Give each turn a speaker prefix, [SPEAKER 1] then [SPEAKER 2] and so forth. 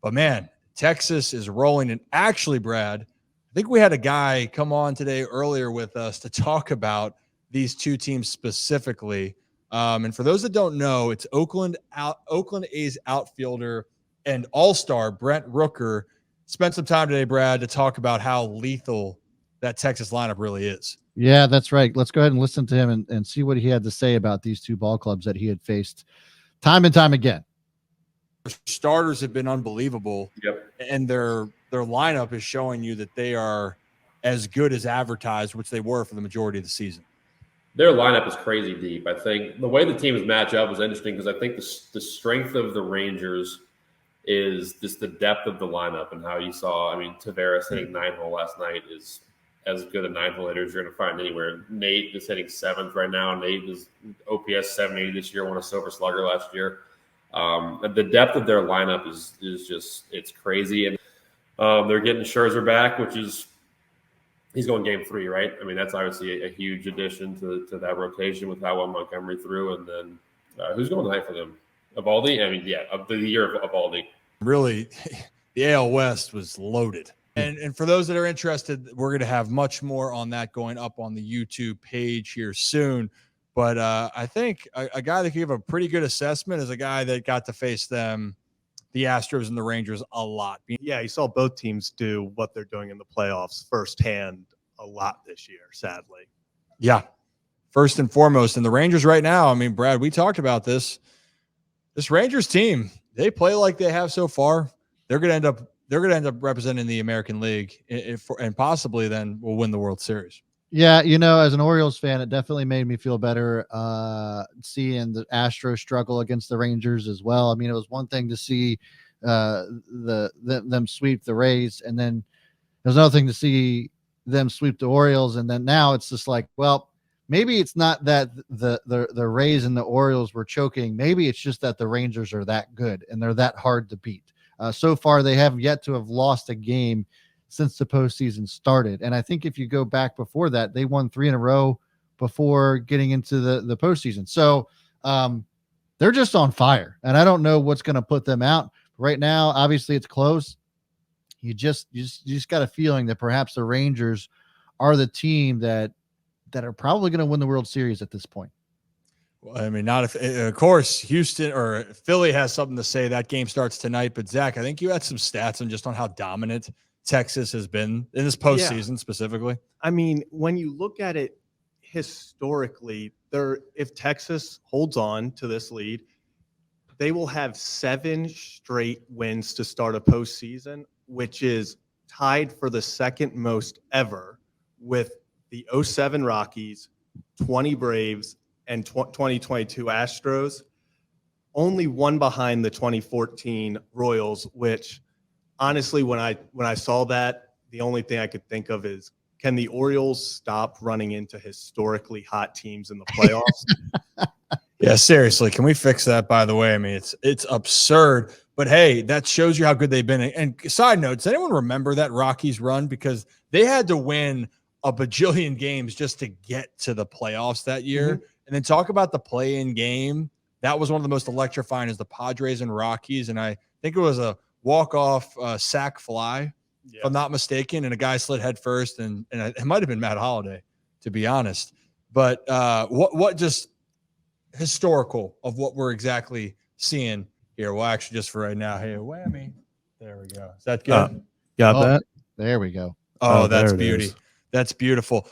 [SPEAKER 1] But man, Texas is rolling. And actually, Brad, I think we had a guy come on today earlier with us to talk about these two teams specifically. And for those that don't know, it's Oakland A's outfielder and all-star Brent Rooker spent some time today, Brad, to talk about how lethal that Texas lineup really is.
[SPEAKER 2] Yeah, that's right. Let's go ahead and listen to him and see what he had to say about these two ball clubs that he had faced time and time again.
[SPEAKER 1] Starters have been unbelievable.
[SPEAKER 3] Yep.
[SPEAKER 1] And their lineup is showing you that they are as good as advertised, which they were for the majority of the season.
[SPEAKER 3] Their lineup is crazy deep. I think the way the teams match up was interesting because I think the strength of the Rangers is just the depth of the lineup and how you saw. I mean, Tavares hitting 9-hole last night is as good a 9-hole hitter as you're going to find anywhere. Nate is hitting 7th right now. Nate is OPS 780 this year, won a Silver Slugger last year. The depth of their lineup is just it's crazy, and they're getting Scherzer back, which is he's going game 3, right? I mean, that's obviously a huge addition to that rotation with how well Montgomery threw, and then who's going tonight for them? Eovaldi? I mean, yeah, of the year of Eovaldi.
[SPEAKER 1] Really, the AL West was loaded. And for those that are interested, we're going to have much more on that going up on the YouTube page here soon. But I think a guy that gave a pretty good assessment is a guy that got to face them, the Astros and the Rangers, a lot.
[SPEAKER 4] Yeah, you saw both teams do what they're doing in the playoffs firsthand a lot this year, sadly.
[SPEAKER 1] Yeah, first and foremost. And the Rangers right now, I mean, Brad, we talked about this. This Rangers team, they play like they have so far. They're going to end up representing the American League and possibly then will win the World Series.
[SPEAKER 2] Yeah, as an Orioles fan, it definitely made me feel better seeing the Astros struggle against the Rangers as well. I mean, it was one thing to see them sweep the Rays, and then there's another thing to see them sweep the Orioles, and then now it's just like, well, maybe it's not that the Rays and the Orioles were choking. Maybe it's just that the Rangers are that good and they're that hard to beat. So far, they have yet to have lost a game since the postseason started. And I think if you go back before that, they won 3 in a row before getting into the postseason. So they're just on fire. And I don't know what's going to put them out. Right now, obviously, it's close. You just got a feeling that perhaps the Rangers are the team that are probably going to win the World Series at this point.
[SPEAKER 1] Well, I mean, not if, of course, Houston or Philly has something to say. That game starts tonight. But Zach, I think you had some stats on how dominant Texas has been in this postseason specifically.
[SPEAKER 4] I mean, when you look at it historically, if Texas holds on to this lead, they will have 7 straight wins to start a postseason, which is tied for the second most ever with the 07 Rockies, 20 Braves, and 2022 Astros. Only one behind the 2014 Royals, which honestly, when I saw that, the only thing I could think of is, can the Orioles stop running into historically hot teams in the playoffs?
[SPEAKER 1] Yeah, seriously, can we fix that? By the way, I mean it's absurd. But hey, that shows you how good they've been. And side note, does anyone remember that Rockies run? Because they had to win a bajillion games just to get to the playoffs that year. Mm-hmm. And then talk about the play-in game. That was one of the most electrifying, is the Padres and Rockies. And I think it was a walk-off sack fly, if I'm not mistaken, and a guy slid head first, and it might have been Matt Holliday, to be honest. But what just historical of what we're exactly seeing here? Well, actually, just for right now, hey, whammy. There we go. Is that good?
[SPEAKER 4] Got that?
[SPEAKER 2] There we go.
[SPEAKER 1] Oh, that's beauty. That's beautiful.